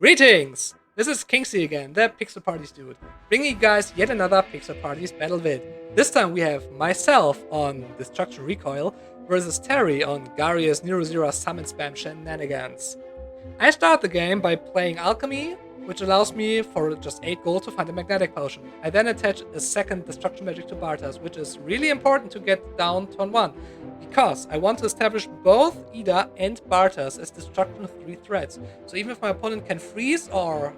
Greetings! This is Kingsley again, the Pixel Parties dude, bringing you guys yet another Pixel Parties battle vid. This time we have myself on Destruction Recoil versus Terry on Garius-Nero Zira summon spam shenanigans. I start the game by playing Alchemy, which allows me for just 8 gold to find a magnetic potion. I then attach a second destruction magic to Bartas, which is really important to get down turn 1, because I want to establish both Ida and Bartas as destruction 3 threats. So even if my opponent can freeze or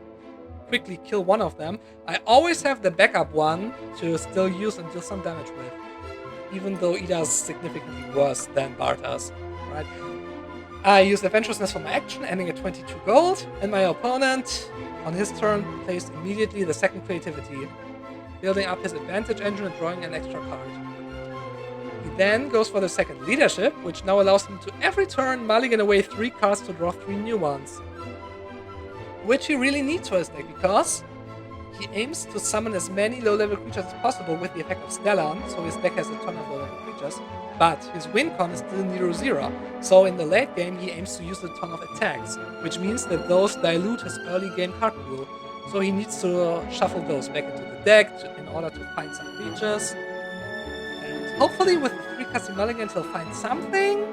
quickly kill one of them, I always have the backup one to still use and deal some damage with, even though Ida is significantly worse than Bartas, right? I use Adventurousness for my action, ending at 22 gold, and my opponent, on his turn, plays immediately the second creativity, building up his advantage engine and drawing an extra card. He then goes for the second leadership, which now allows him to every turn mulligan away 3 cards to draw 3 new ones. Which he really needs for his deck, because he aims to summon as many low-level creatures as possible with the effect of Stellan, so his deck has a ton of low-level creatures, but his win con is still Nero Zira, so in the late game he aims to use a ton of attacks, which means that those dilute his early game card pool, so he needs to shuffle those back into the deck in order to find some creatures, and hopefully with the 3 Cassie Mulligans he'll find something,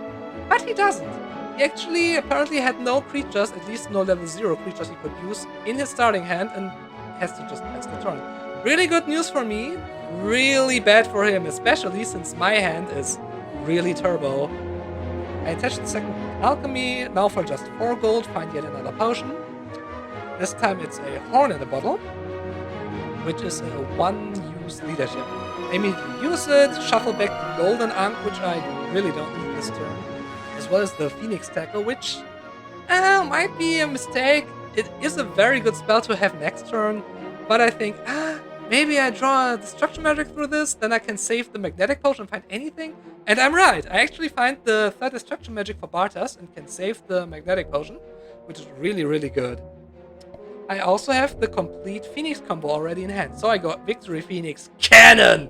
but he doesn't. He actually apparently had no creatures, at least no level 0 creatures he could use in his starting hand, and has to just pass the turn. Really good news for me, really bad for him, especially since my hand is really turbo. I attached the second alchemy, now for just 4 gold, find yet another potion. This time it's a horn in the bottle, which is a 1-use leadership. I immediately use it, shuffle back the golden ankh, which I really don't need this turn, as well as the phoenix tackle, which might be a mistake. It is a very good spell to have next turn, but I think, maybe I draw a destruction magic through this, then I can save the magnetic potion and find anything. And I'm right, I actually find the third destruction magic for Bartas and can save the magnetic potion, which is really, really good. I also have the complete Phoenix combo already in hand, so I got Victory Phoenix Cannon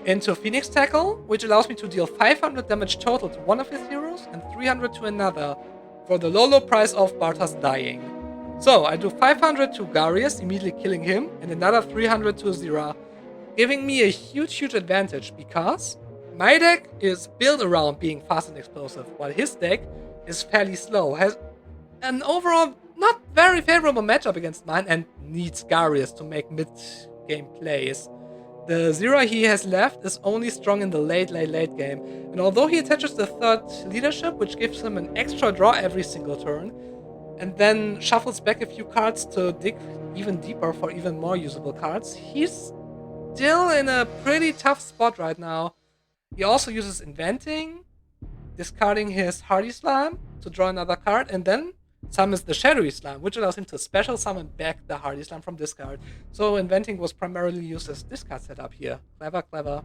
into Phoenix Tackle, which allows me to deal 500 damage total to one of his heroes and 300 to another for the low price of Bartas dying. So I do 500 to Garius, immediately killing him, and another 300 to Zira, giving me a huge advantage because my deck is built around being fast and explosive, while his deck is fairly slow, has an overall not very favorable matchup against mine, and needs Garius to make mid-game plays. The Zira he has left is only strong in the late game, and although he attaches the third leadership, which gives him an extra draw every single turn, and then shuffles back a few cards to dig even deeper for even more usable cards, he's still in a pretty tough spot right now. He also uses Inventing, discarding his Hardy Slime to draw another card, and then summons the Shadowy Slime, which allows him to special summon back the Hardy Slime from discard. So Inventing was primarily used as discard setup here. Clever.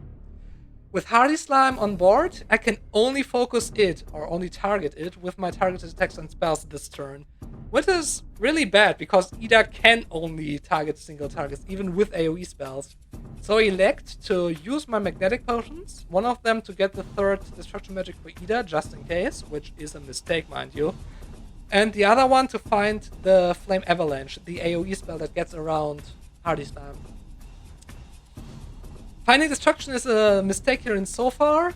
With Hardy Slime on board, I can only focus it, or only target it, with my targeted attacks and spells this turn. Which is really bad, because Ida can only target single targets, even with AoE spells. So I elect to use my magnetic potions, one of them to get the third destruction magic for Ida, just in case, which is a mistake, mind you. And the other one to find the Flame Avalanche, the AoE spell that gets around Hardy Slime. Finding Destruction is a mistake here in so far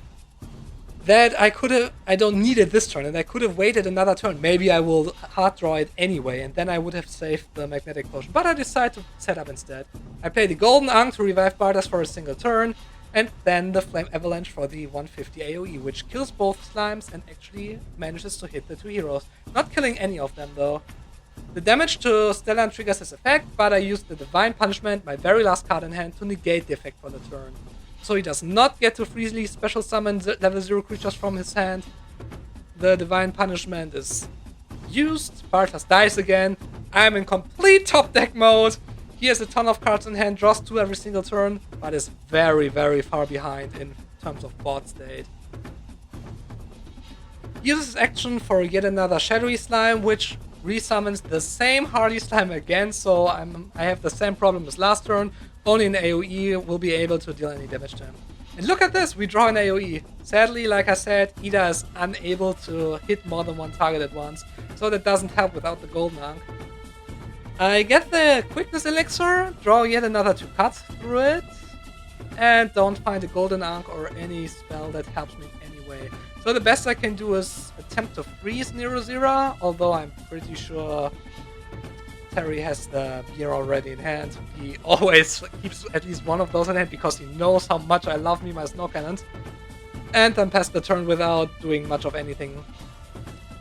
that I don't need it this turn, and I could have waited another turn. Maybe I will hard draw it anyway, and then I would have saved the magnetic potion. But I decide to set up instead. I play the golden ankh to revive Bartas for a single turn, and then the Flame Avalanche for the 150 AoE, which kills both slimes and actually manages to hit the 2 heroes. Not killing any of them though. The damage to Stellan triggers his effect, but I use the Divine Punishment, my very last card in hand, to negate the effect for the turn. So he does not get to freely special summon level 0 creatures from his hand. The Divine Punishment is used, Bartas dies again, I'm in complete top deck mode. He has a ton of cards in hand, draws 2 every single turn, but is very far behind in terms of board state. He uses action for yet another Shadowy Slime, which resummons the same Hardy Slime again, so I have the same problem as last turn, only in AoE will be able to deal any damage to him. And look at this, we draw an AoE. Sadly, like I said, Ida is unable to hit more than one target at once, so that doesn't help without the golden ankh. I get the quickness elixir, draw yet another 2 cards through it, and don't find a golden ankh or any spell that helps me in any way. So the best I can do is attempt to freeze Nero Zira, although I'm pretty sure Terry has the beer already in hand. He always keeps at least one of those in hand because he knows how much I love me my snow cannons. And then pass the turn without doing much of anything.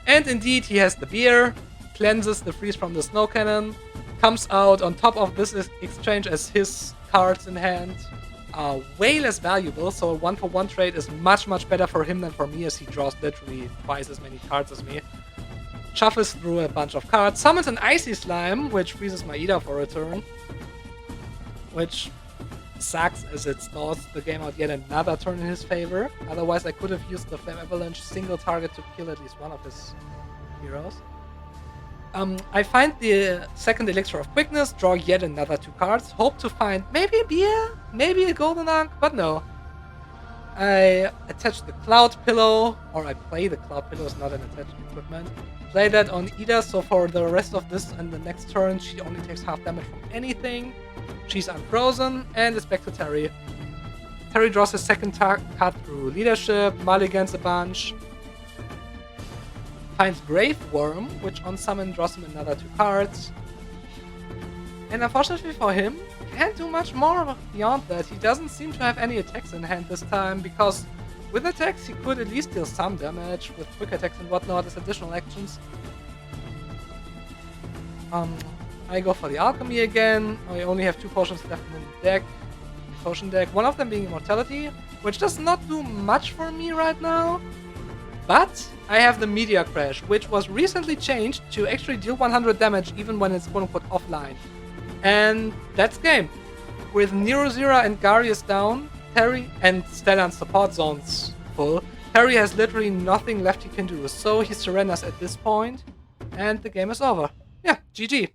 And indeed, he has the beer, cleanses the freeze from the snow cannon, comes out on top of this exchange as his cards in hand are way less valuable, so a 1-for-1 trade is much better for him than for me, as he draws literally twice as many cards as me. Shuffles through a bunch of cards, summons an Icy Slime, which freezes my Ida for a turn, which sucks as it stalls the game out yet another turn in his favor. Otherwise I could have used the Flame Avalanche single target to kill at least one of his heroes. I find the second Elixir of Quickness, draw yet another 2 cards, hope to find maybe a beer, maybe a golden ankh, but no. I attach the Cloud Pillow, or I play the Cloud Pillow, it's not an attached equipment. Play that on Ida, so for the rest of this and the next turn she only takes half damage from anything. She's unfrozen, and it's back to Terry. Terry draws his second card through Leadership, mulligans a bunch. Finds Grave Worm, which on summon draws him another 2 cards. And unfortunately for him, can't do much more beyond that. He doesn't seem to have any attacks in hand this time, because with attacks he could at least deal some damage with quick attacks and whatnot as additional actions. I go for the Alchemy again. I only have 2 potions left in the deck. Potion deck, one of them being Immortality, which does not do much for me right now. But I have the Meteor Crash, which was recently changed to actually deal 100 damage even when it's quote-unquote offline. And that's game. With Nero Zira and Garius down, Terry and Stellan support zones full, Terry has literally nothing left he can do, so he surrenders at this point, and the game is over. Yeah, GG.